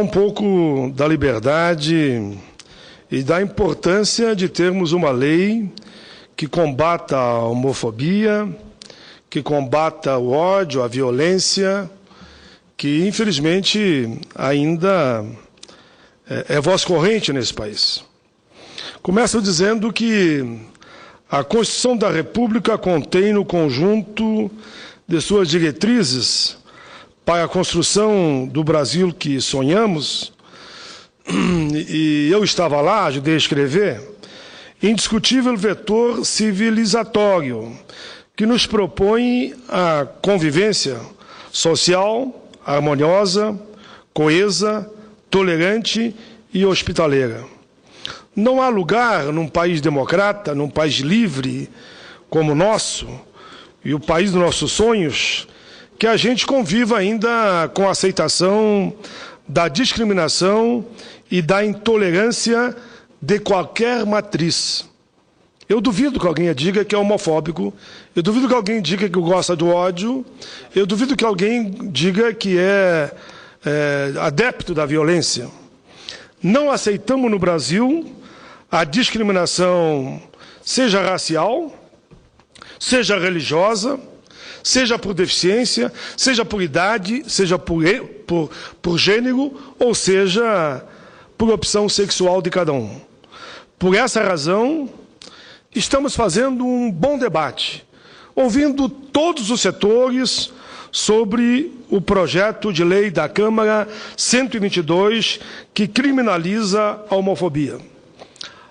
Um pouco da liberdade e da importância de termos uma lei que combata a homofobia, que combata o ódio, a violência, que, infelizmente, ainda é voz corrente nesse país. Começo dizendo que a Constituição da República contém no conjunto de suas diretrizes para a construção do Brasil que sonhamos, e eu estava lá, ajudei a escrever, indiscutível vetor civilizatório que nos propõe a convivência social, harmoniosa, coesa, tolerante e hospitaleira. Não há lugar num país democrata, num país livre como o nosso, e o país dos nossos sonhos, que a gente conviva ainda com a aceitação da discriminação e da intolerância de qualquer matriz. Eu duvido que alguém diga que é homofóbico, eu duvido que alguém diga que gosta do ódio, eu duvido que alguém diga que é adepto da violência. Não aceitamos no Brasil a discriminação, seja racial, seja religiosa, seja por deficiência, seja por idade, seja por gênero, ou seja por opção sexual de cada um. Por essa razão, estamos fazendo um bom debate, ouvindo todos os setores sobre o projeto de lei da Câmara 122, que criminaliza a homofobia.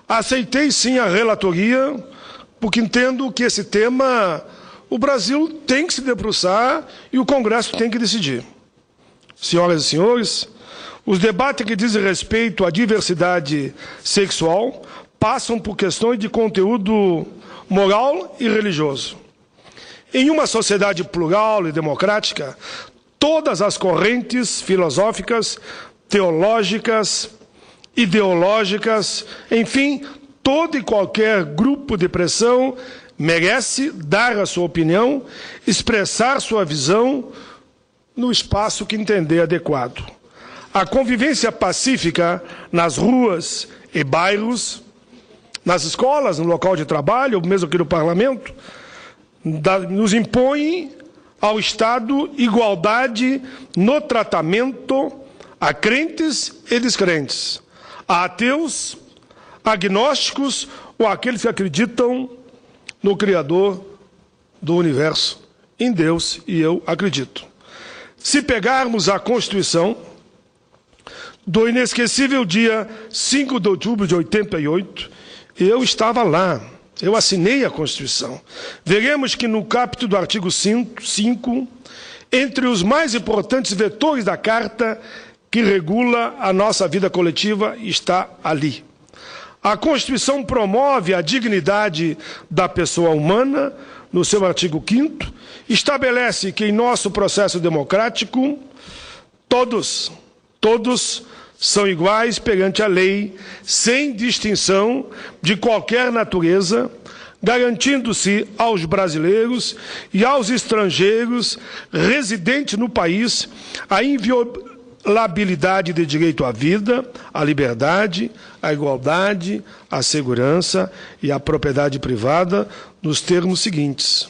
Aceitei, sim, a relatoria, porque entendo que esse tema o Brasil tem que se debruçar e o Congresso tem que decidir. Senhoras e senhores, os debates que dizem respeito à diversidade sexual passam por questões de conteúdo moral e religioso. Em uma sociedade plural e democrática, todas as correntes filosóficas, teológicas, ideológicas, enfim, todo e qualquer grupo de pressão merece dar a sua opinião, expressar sua visão no espaço que entender adequado. A convivência pacífica nas ruas e bairros, nas escolas, no local de trabalho, ou mesmo aqui no parlamento, nos impõe ao Estado igualdade no tratamento a crentes e descrentes, a ateus, agnósticos ou aqueles que acreditam no Criador do universo, em Deus, e eu acredito. Se pegarmos a Constituição do inesquecível dia 5 de outubro de 88, eu estava lá, eu assinei a Constituição. Veremos que no capítulo do artigo 5, entre os mais importantes vetores da Carta que regula a nossa vida coletiva, está ali. A Constituição promove a dignidade da pessoa humana, no seu artigo 5º, estabelece que em nosso processo democrático, todos são iguais perante a lei, sem distinção de qualquer natureza, garantindo-se aos brasileiros e aos estrangeiros residentes no país a inviolabilidade de direito à vida, à liberdade, à igualdade, à segurança e à propriedade privada, nos termos seguintes.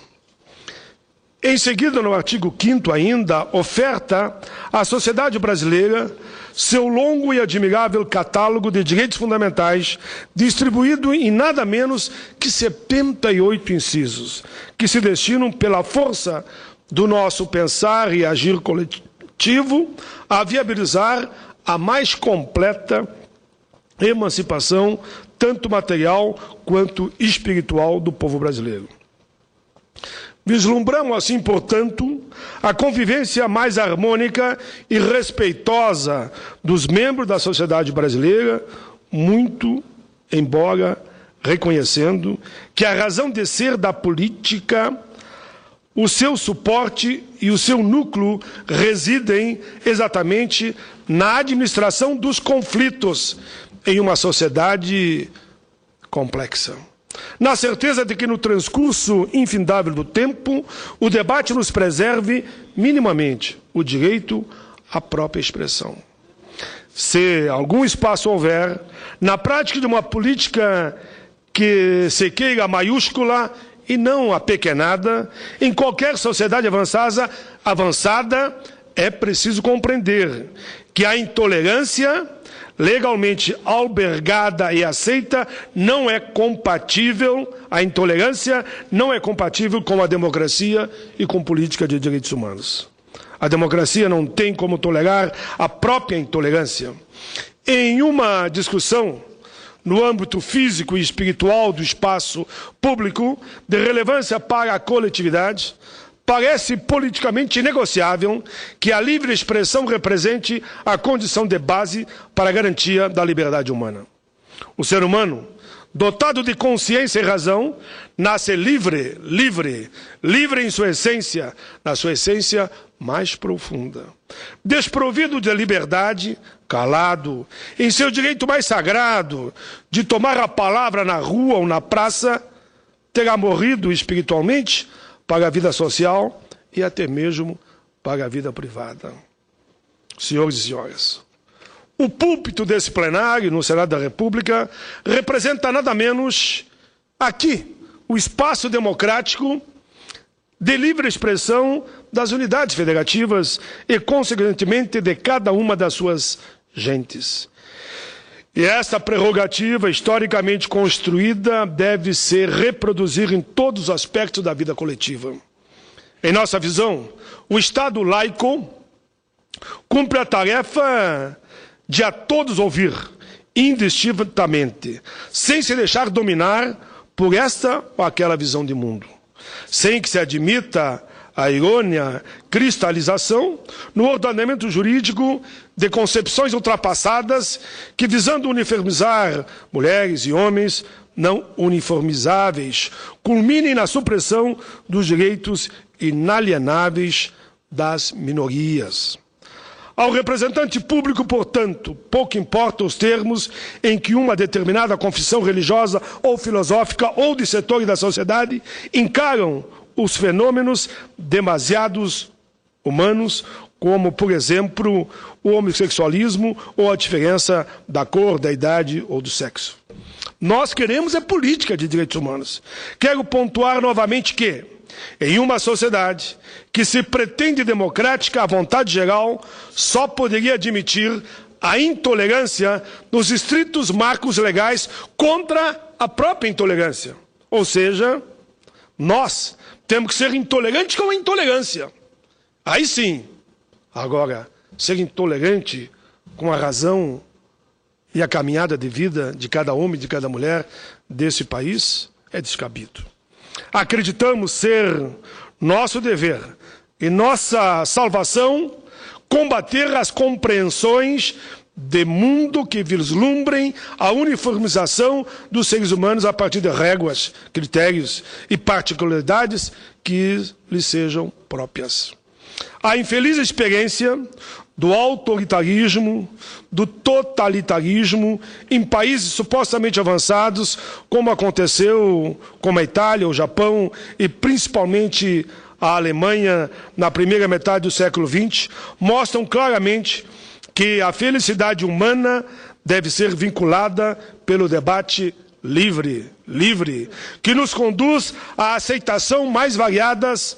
Em seguida, no artigo 5º ainda, oferta à sociedade brasileira seu longo e admirável catálogo de direitos fundamentais, distribuído em nada menos que 78 incisos, que se destinam pela força do nosso pensar e agir coletivo a viabilizar a mais completa emancipação, tanto material quanto espiritual, do povo brasileiro. Vislumbramos, assim, portanto, a convivência mais harmônica e respeitosa dos membros da sociedade brasileira, muito embora reconhecendo que a razão de ser da política, o seu suporte e o seu núcleo residem exatamente na administração dos conflitos em uma sociedade complexa. Na certeza de que no transcurso infindável do tempo, o debate nos preserve minimamente o direito à própria expressão. se algum espaço houver, na prática de uma política que se queira maiúscula e não apequenada, em qualquer sociedade avançada é preciso compreender que a intolerância legalmente albergada e aceita não é compatível, a intolerância não é compatível com a democracia e com política de direitos humanos. A democracia não tem como tolerar a própria intolerância. Em uma discussão no âmbito físico e espiritual do espaço público, de relevância para a coletividade, parece politicamente inegociável que a livre expressão represente a condição de base para a garantia da liberdade humana. O ser humano, dotado de consciência e razão, nasce livre em sua essência, na sua essência mais profunda. Desprovido de liberdade, calado, em seu direito mais sagrado de tomar a palavra na rua ou na praça, terá morrido espiritualmente para a vida social e até mesmo para a vida privada. Senhores e senhoras, o púlpito desse plenário no Senado da República representa nada menos aqui o espaço democrático de livre expressão das unidades federativas e, consequentemente, de cada uma das suas gentes. E essa prerrogativa, historicamente construída, deve se reproduzir em todos os aspectos da vida coletiva. Em nossa visão, o Estado laico cumpre a tarefa de a todos ouvir, indistintamente, sem se deixar dominar por esta ou aquela visão de mundo, sem que se admita a errônea cristalização no ordenamento jurídico de concepções ultrapassadas que, visando uniformizar mulheres e homens não uniformizáveis, culminem na supressão dos direitos inalienáveis das minorias. Ao representante público, portanto, pouco importa os termos em que uma determinada confissão religiosa ou filosófica ou de setores da sociedade encaram os fenômenos demasiados humanos, como, por exemplo, o homossexualismo ou a diferença da cor, da idade ou do sexo. Nós queremos política de direitos humanos. Quero pontuar novamente que, em uma sociedade que se pretende democrática, a vontade geral só poderia admitir a intolerância nos estritos marcos legais contra a própria intolerância. Ou seja, nós temos que ser intolerantes com a intolerância. Aí sim. Agora, ser intolerante com a razão e a caminhada de vida de cada homem e de cada mulher desse país é descabido. Acreditamos ser nosso dever e nossa salvação combater as compreensões de mundo que vislumbrem a uniformização dos seres humanos a partir de réguas, critérios e particularidades que lhes sejam próprias. A infeliz experiência do autoritarismo, do totalitarismo em países supostamente avançados, como aconteceu com a Itália, o Japão e principalmente a Alemanha na primeira metade do século XX, mostram claramente que a felicidade humana deve ser vinculada pelo debate livre, que nos conduz à aceitação mais variadas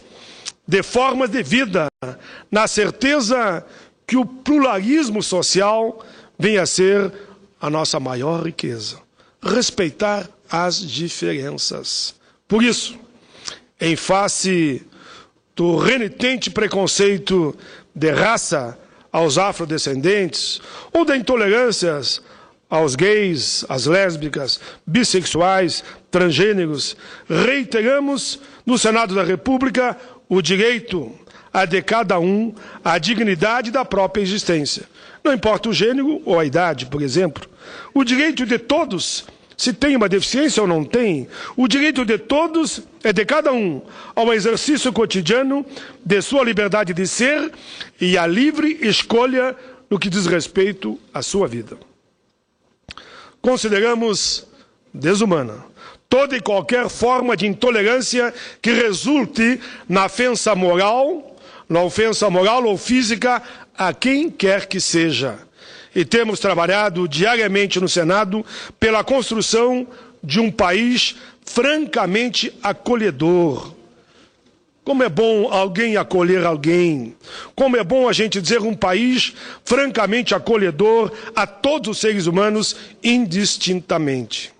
de formas de vida, na certeza que o pluralismo social venha a ser a nossa maior riqueza. Respeitar as diferenças. Por isso, em face do renitente preconceito de raça aos afrodescendentes, ou da intolerância aos gays, às lésbicas, bissexuais, transgêneros, reiteramos no Senado da República o direito a de cada um a dignidade da própria existência. Não importa o gênero ou a idade, por exemplo. O direito de todos, se tem uma deficiência ou não tem, o direito de todos é de cada um ao exercício cotidiano de sua liberdade de ser e à livre escolha no que diz respeito à sua vida. Consideramos desumana toda e qualquer forma de intolerância que resulte na ofensa moral ou física a quem quer que seja. e temos trabalhado diariamente no Senado pela construção de um país francamente acolhedor. Como é bom alguém acolher alguém. Como é bom a gente dizer um país francamente acolhedor a todos os seres humanos indistintamente.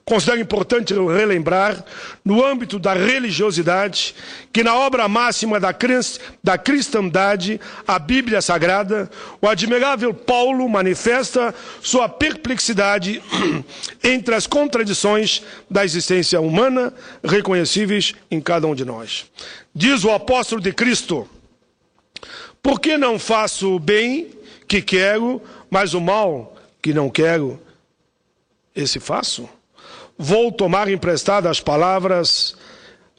Considero importante relembrar, no âmbito da religiosidade, que na obra máxima da cristandade, a Bíblia Sagrada, o admirável Paulo manifesta sua perplexidade entre as contradições da existência humana reconhecíveis em cada um de nós. Diz o apóstolo de Cristo: por que não faço o bem que quero, mas o mal que não quero, esse faço? Vou tomar emprestadas as palavras,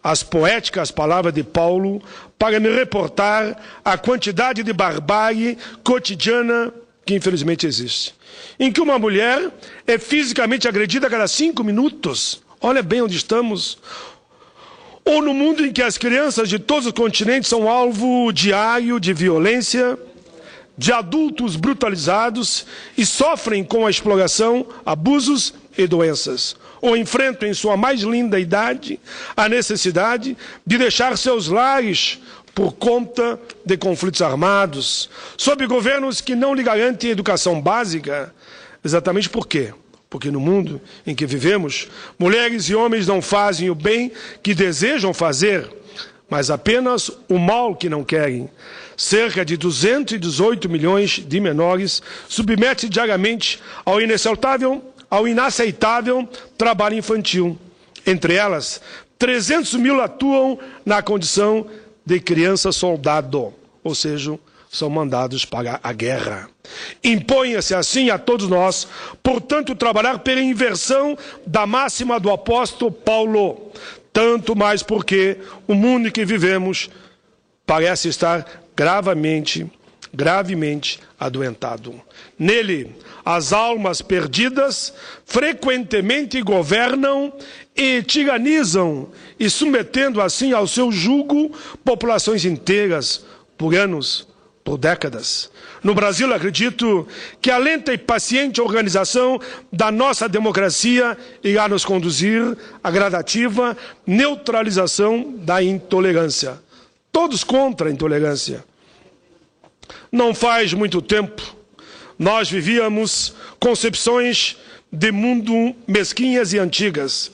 as poéticas palavras de Paulo, para me reportar a quantidade de barbárie cotidiana que infelizmente existe. Em que uma mulher é fisicamente agredida a cada 5 minutos. Olha bem onde estamos. Ou no mundo em que as crianças de todos os continentes são alvo diário de violência, de adultos brutalizados e sofrem com a exploração, abusos e doenças. Ou enfrentam em sua mais linda idade a necessidade de deixar seus lares por conta de conflitos armados, sob governos que não lhe garantem educação básica. Exatamente por quê? Porque no mundo em que vivemos, mulheres e homens não fazem o bem que desejam fazer, mas apenas o mal que não querem. Cerca de 218 milhões de menores submetem-se diariamente ao inaceitável trabalho infantil. Entre elas, 300 mil atuam na condição de criança-soldado, ou seja, são mandados para a guerra. Impõe-se assim a todos nós, portanto, trabalhar pela inversão da máxima do apóstolo Paulo, tanto mais porque o mundo em que vivemos parece estar gravemente adoentado. Nele, as almas perdidas frequentemente governam e tiranizam, e submetendo assim ao seu jugo populações inteiras, por anos, por décadas. No Brasil, acredito que a lenta e paciente organização da nossa democracia irá nos conduzir à gradativa neutralização da intolerância. Todos contra a intolerância. Não faz muito tempo, nós vivíamos concepções de mundo mesquinhas e antigas,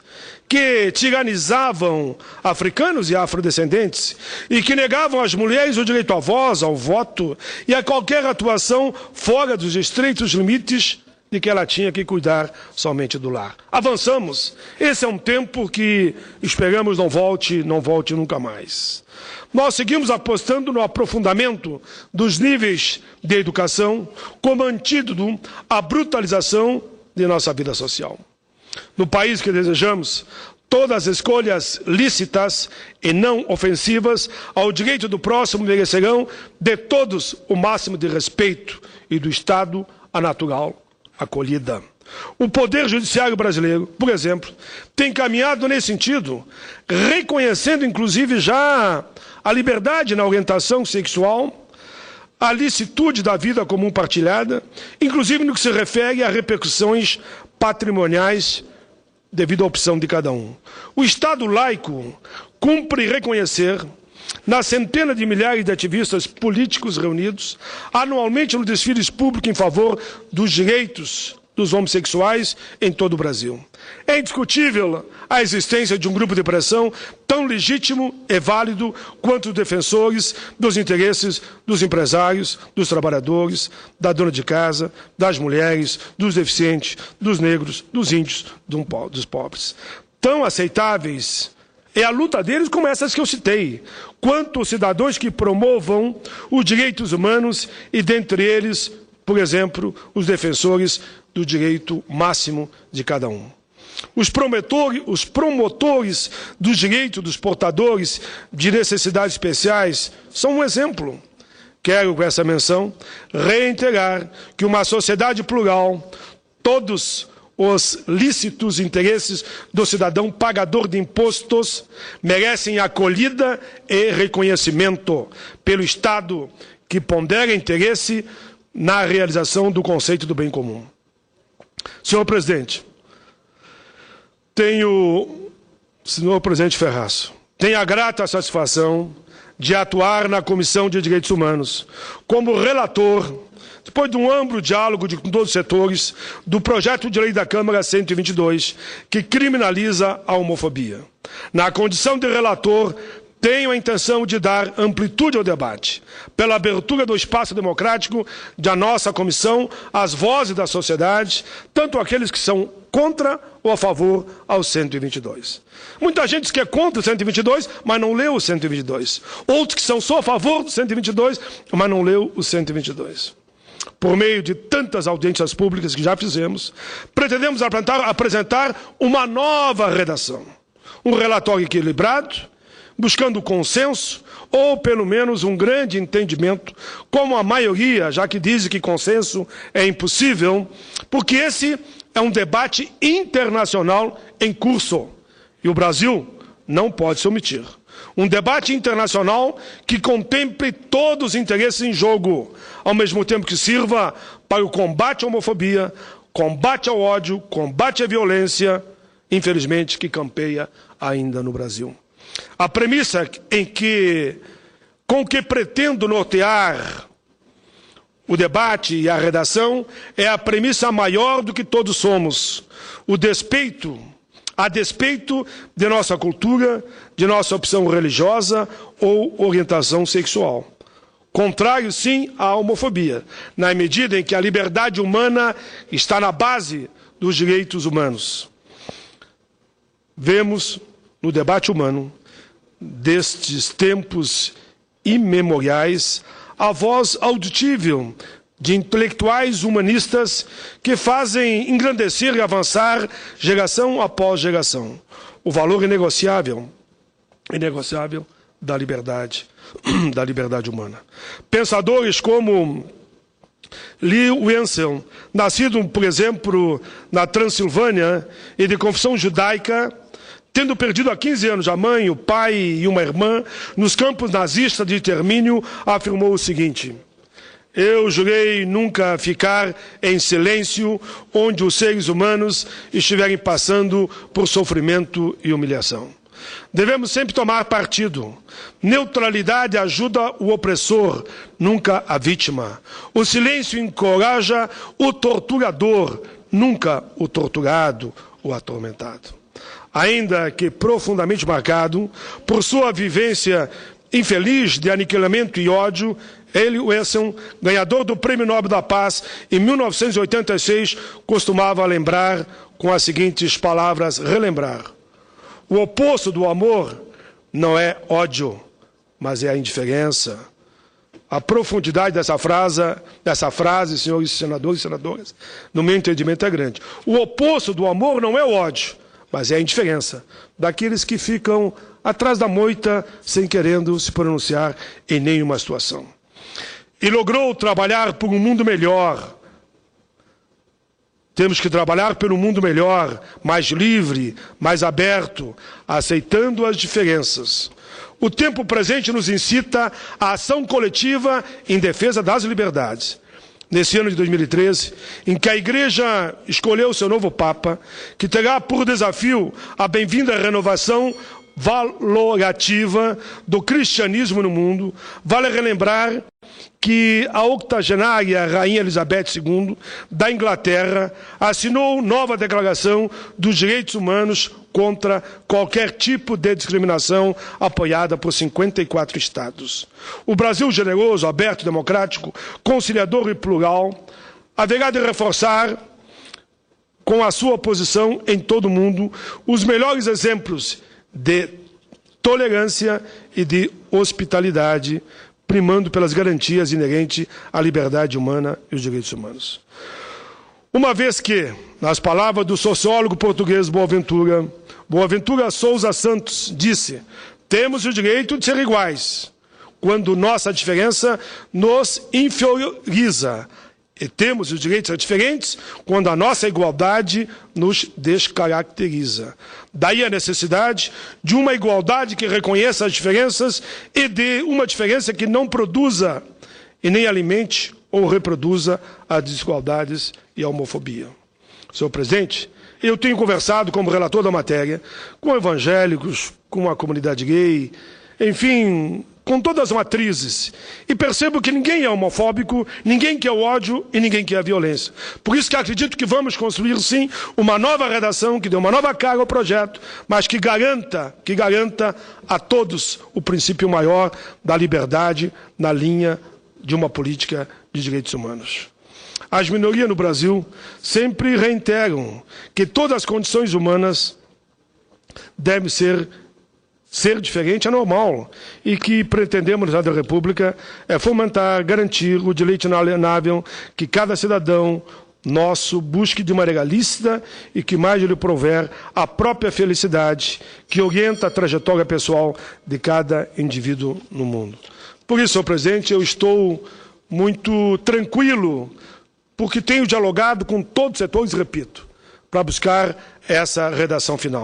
que tiranizavam africanos e afrodescendentes e que negavam às mulheres o direito à voz, ao voto e a qualquer atuação fora dos estreitos limites de que ela tinha que cuidar somente do lar. Avançamos. Esse é um tempo que esperamos não volte nunca mais. Nós seguimos apostando no aprofundamento dos níveis de educação como antídoto à brutalização de nossa vida social. No país que desejamos, todas as escolhas lícitas e não ofensivas ao direito do próximo merecerão de todos o máximo de respeito e do Estado a natural acolhida. O Poder Judiciário brasileiro, por exemplo, tem caminhado nesse sentido, reconhecendo inclusive já a liberdade na orientação sexual, a licitude da vida comum partilhada, inclusive no que se refere a repercussões patrimoniais devido à opção de cada um. O Estado laico cumpre reconhecer, nas centenas de milhares de ativistas políticos reunidos, anualmente no desfiles públicos em favor dos direitos dos homossexuais em todo o Brasil. É indiscutível a existência de um grupo de pressão tão legítimo e válido quanto os defensores dos interesses dos empresários, dos trabalhadores, da dona de casa, das mulheres, dos deficientes, dos negros, dos índios, dos pobres. Tão aceitáveis é a luta deles como essas que eu citei, quanto os cidadãos que promovam os direitos humanos e, dentre eles, por exemplo, os defensores do direito máximo de cada um. Os promotores dos direitos dos portadores de necessidades especiais são um exemplo. Quero, com essa menção, reiterar que uma sociedade plural, todos os lícitos interesses do cidadão pagador de impostos merecem acolhida e reconhecimento pelo Estado, que pondera interesse na realização do conceito do bem comum. Senhor presidente, senhor presidente Ferraz, tenho a grata satisfação de atuar na Comissão de Direitos Humanos como relator, depois de um amplo diálogo com todos os setores, do projeto de lei da Câmara 122, que criminaliza a homofobia. Na condição de relator, tenho a intenção de dar amplitude ao debate, pela abertura do espaço democrático da nossa comissão às vozes da sociedade, tanto aqueles que são contra ou a favor ao 122. Muita gente diz que é contra o 122, mas não leu o 122. Outros que são só a favor do 122, mas não leu o 122. Por meio de tantas audiências públicas que já fizemos, pretendemos apresentar uma nova redação. Um relatório equilibrado, buscando consenso, ou pelo menos um grande entendimento, como a maioria, já que diz que consenso é impossível, porque esse é um debate internacional em curso, e o Brasil não pode se omitir. Um debate internacional que contemple todos os interesses em jogo, ao mesmo tempo que sirva para o combate à homofobia, combate ao ódio, combate à violência, infelizmente, que campeia ainda no Brasil. A premissa com que pretendo nortear o debate e a redação é a premissa maior do que todos somos, a despeito de nossa cultura, de nossa opção religiosa ou orientação sexual. Contrário, sim, à homofobia, na medida em que a liberdade humana está na base dos direitos humanos. Vemos no debate humano destes tempos imemoriais a voz auditível de intelectuais humanistas que fazem engrandecer e avançar geração após geração o valor inegociável da liberdade humana. Pensadores como Lee Wiesel, nascido, por exemplo, na Transilvânia e de confissão judaica, tendo perdido há 15 anos a mãe, o pai e uma irmã, nos campos nazistas de extermínio, afirmou o seguinte: eu jurei nunca ficar em silêncio onde os seres humanos estiverem passando por sofrimento e humilhação. Devemos sempre tomar partido. Neutralidade ajuda o opressor, nunca a vítima. O silêncio encoraja o torturador, nunca o torturado ou atormentado. Ainda que profundamente marcado por sua vivência infeliz de aniquilamento e ódio, Elie Wiesel, ganhador do Prêmio Nobel da Paz em 1986, costumava lembrar com as seguintes palavras, relembrar: o oposto do amor não é ódio, mas é a indiferença. A profundidade dessa frase, senhores senadores e senadoras, no meu entendimento é grande. O oposto do amor não é o ódio, mas é a indiferença daqueles que ficam atrás da moita sem querendo se pronunciar em nenhuma situação. E logrou trabalhar por um mundo melhor. Temos que trabalhar pelo mundo melhor, mais livre, mais aberto, aceitando as diferenças. O tempo presente nos incita à ação coletiva em defesa das liberdades. Nesse ano de 2013, em que a Igreja escolheu seu novo Papa, que terá por desafio a bem-vinda renovação valorativa do cristianismo no mundo, vale relembrar que a octogenária Rainha Elizabeth II, da Inglaterra, assinou nova declaração dos direitos humanos contra qualquer tipo de discriminação, apoiada por 54 estados. O Brasil generoso, aberto, democrático, conciliador e plural, haverá de reforçar, com a sua posição em todo o mundo, os melhores exemplos de tolerância e de hospitalidade, primando pelas garantias inerentes à liberdade humana e os direitos humanos. Uma vez que, nas palavras do sociólogo português Boaventura Sousa Santos, disse: temos o direito de ser iguais, quando nossa diferença nos inferioriza, e temos o direito de ser diferentes quando a nossa igualdade nos descaracteriza. Daí a necessidade de uma igualdade que reconheça as diferenças e de uma diferença que não produza e nem alimente ou reproduza as desigualdades e a homofobia. Senhor presidente, eu tenho conversado como relator da matéria com evangélicos, com a comunidade gay, enfim, com todas as matrizes, e percebo que ninguém é homofóbico, ninguém quer o ódio e ninguém quer a violência. Por isso que acredito que vamos construir, sim, uma nova redação que dê uma nova cara ao projeto, mas que garanta a todos o princípio maior da liberdade na linha de uma política de direitos humanos. As minorias no Brasil sempre reiteram que todas as condições humanas devem ser diferente é normal, e que pretendemos, na República, fomentar, garantir o direito inalienável que cada cidadão nosso busque de maneira lícita e que mais lhe prover a própria felicidade que orienta a trajetória pessoal de cada indivíduo no mundo. Por isso, senhor presidente, eu estou muito tranquilo, porque tenho dialogado com todos os setores, repito, para buscar essa redação final.